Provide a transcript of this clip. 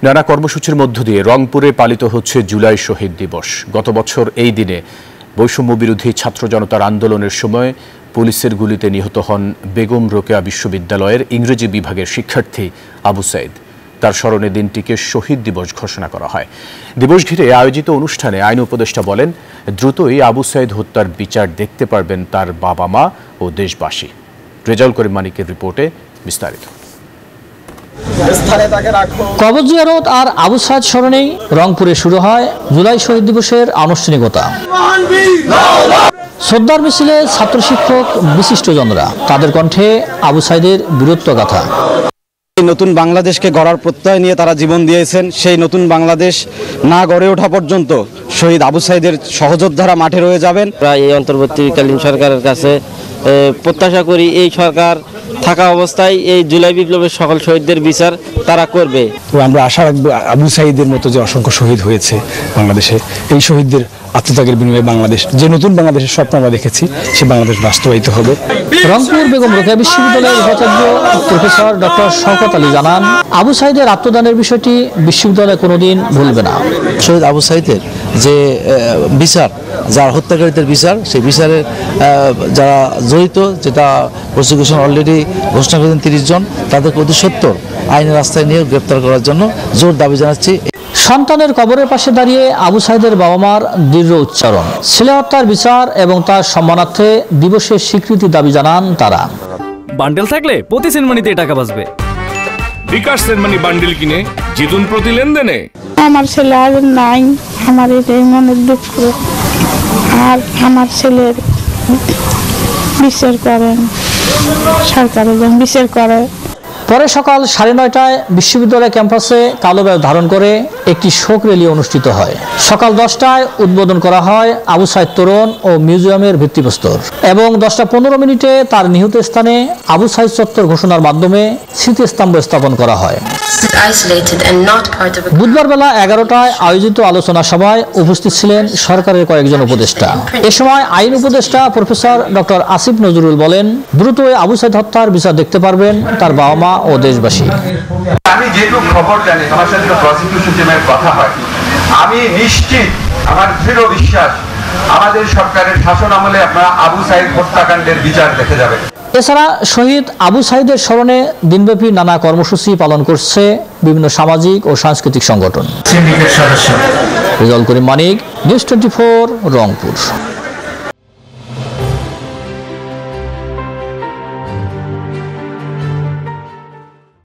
নানা কর্মসূচির মধ্য দিয়ে রংপুরে পালিত হচ্ছে জুলাই শহীদ দিবস। গত বছর এই দিনে বৈষম্য বিরোধী ছাত্র জনতার আন্দোলনের সময় পুলিশের গুলিতে নিহত হন বেগম রোকেয়া বিশ্ববিদ্যালয়ের ইংরেজি বিভাগের শিক্ষার্থী আবু সাইদ। তার স্মরণে দিনটিকে শহীদ দিবস ঘোষণা করা হয়। দিবস ঘিরে আয়োজিত অনুষ্ঠানে আইন উপদেষ্টা বলেন, দ্রুতই আবু সাইদ হত্যার বিচার দেখতে পারবেন তার বাবা মা ও দেশবাসী। রেজাউল করিম মানিকের রিপোর্টে বিস্তারিত। কবর জিয়ারত আর আবু সাইদ স্মরণেই রংপুরে শুরু হয় জুলাই শহীদ দিবসের আনুষ্ঠানিকতা। শ্রদ্ধার মিছিলে ছাত্র শিক্ষক বিশিষ্টজনরা, তাদের কণ্ঠে আবু সাইদের বীরত্ব গাথা। নতুন বাংলাদেশকে গড়ার প্রত্যয় নিয়ে তারা জীবন দিয়েছেন। সেই নতুন বাংলাদেশ না গড়ে ওঠা পর্যন্ত শহীদ আবু সাইদের সহযোদ্ধারা মাঠে রয়ে যাবেন। এই অন্তর্বর্তীকালীন সরকারের কাছে প্রত্যাশা করি এই সরকার থাকা অবস্থায় এই জুলাই বিপ্লবের সকল শহীদদের বিচার তারা করবে। তো আমরা আশা রাখবো আবু সাইদের মতো যে অসংখ্য শহীদ হয়েছে বাংলাদেশে, এই শহীদদের আত্মত্যাগের বিনিময়ে বাংলাদেশ, যে নতুন বাংলাদেশের স্বপ্ন আমরা দেখেছি, সে বাংলাদেশ বাস্তবায়িত হবে। রংপুর বেগম রোকেয়া বিশ্ববিদ্যালয়ের উপাচার্য প্রফেসর ডক্টর শওকত আলী জানান, আবু সাইদের আত্মদানের বিষয়টি বিশ্ববিদ্যালয় কোনোদিন ভুলবে না। শহীদ আবু সাইদের যে বিচার, যারা হত্যাকারীদের বিচার, সেই বিচারে যারা জড়িত, যেটা প্রসিকিউশন অলরেডি ঘোষণা করেছেন 30 জন, তাদেরকে অতি সত্বর আইনের রাস্তায় নিয়ে গ্রেপ্তার করার জন্য জোর দাবি জানাচ্ছি। সন্তানের কবরের পাশে দাঁড়িয়ে আবু সাইদের বাবা মার দৃঢ় উচ্চারণ, ছেলে হত্যার বিচার এবং তার সম্মানার্থে দিবসের স্বীকৃতি দাবি জানান তারা। বান্ডেল থাকলে প্রতি সেনমানিতে টাকা বাঁচবে। বিকাশ সেনমানি বান্ডেল কিনে জিতুন প্রতি লেনদেনে। আমার ছেলে আজ নাই, আমার এটাই মনের দুঃখ। আর আমার ছেলের বিচার করেন, সরকারের বিচার করে। পরে সকাল 9:30টায় বিশ্ববিদ্যালয় ক্যাম্পাসে কালো ব্যাগ ধারণ করে একটি শোক র্যালি অনুষ্ঠিত হয়। সকাল 10টায় উদ্বোধন করা হয় আবু সাইদ তোরণ ও মিউজিয়ামের ভিত্তিপ্রস্তর এবং 10:15 তার নিহত স্থানে আবু সাইদ চত্বর ঘোষণার মাধ্যমে স্মৃতিস্তম্ভ স্থাপন করা হয়। বুধবার বেলা 11টায় আয়োজিত আলোচনা সভায় উপস্থিত ছিলেন সরকারের কয়েকজন উপদেষ্টা। এ সময় আইন উপদেষ্টা প্রফেসর ডক্টর আসিফ নজরুল বলেন, দ্রুত আবু সাইদ হত্যার বিচার দেখতে পারবেন তার বাবা মা ও দেশবাসী। আমি যেটুকু খবর জানি, আমার সাথে প্রসিকিউশন টিমের কথা হয়, আমি নিশ্চিত, আমার দৃঢ় বিশ্বাস, আমাদের সরকারের শাসন আমলে আপনারা আবু সাইদ হত্যাকাণ্ডের বিচার দেখে যাবেন। এছাড়া শহীদ আবু সাইদের স্মরণে দিনব্যাপী নানা কর্মসূচি পালন করছে বিভিন্ন সামাজিক ও সাংস্কৃতিক সংগঠন। রেজাউল করিম মানিক, নিউজ 24, রংপুর।